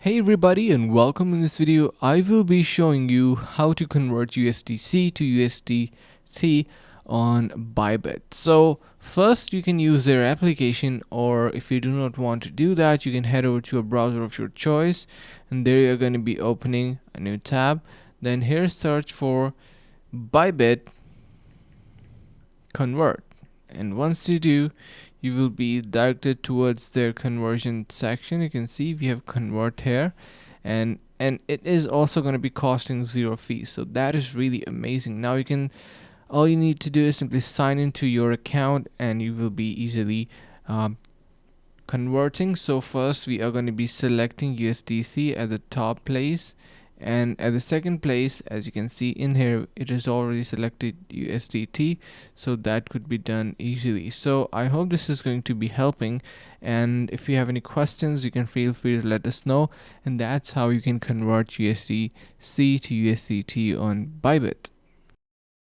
Hey everybody and welcome. In this video I will be showing you how to convert USDC to USDT on Bybit. So first you can use their application, or if you do not want to do that, you can head over to a browser of your choice, and there you're going to be opening a new tab. Then here search for Bybit convert, and once you do, you will be directed towards their conversion section. You can see we have convert here, and it is also going to be costing zero fees, so that is really amazing. Now you can, all you need to do is simply sign into your account and you will be easily converting. So first we are going to be selecting USDC at the top place, and at the second place, as you can see in here, it is already selected USDT, so that could be done easily. So I hope this is going to be helping, and if you have any questions, you can feel free to let us know. And that's how you can convert USDC to USDT on Bybit.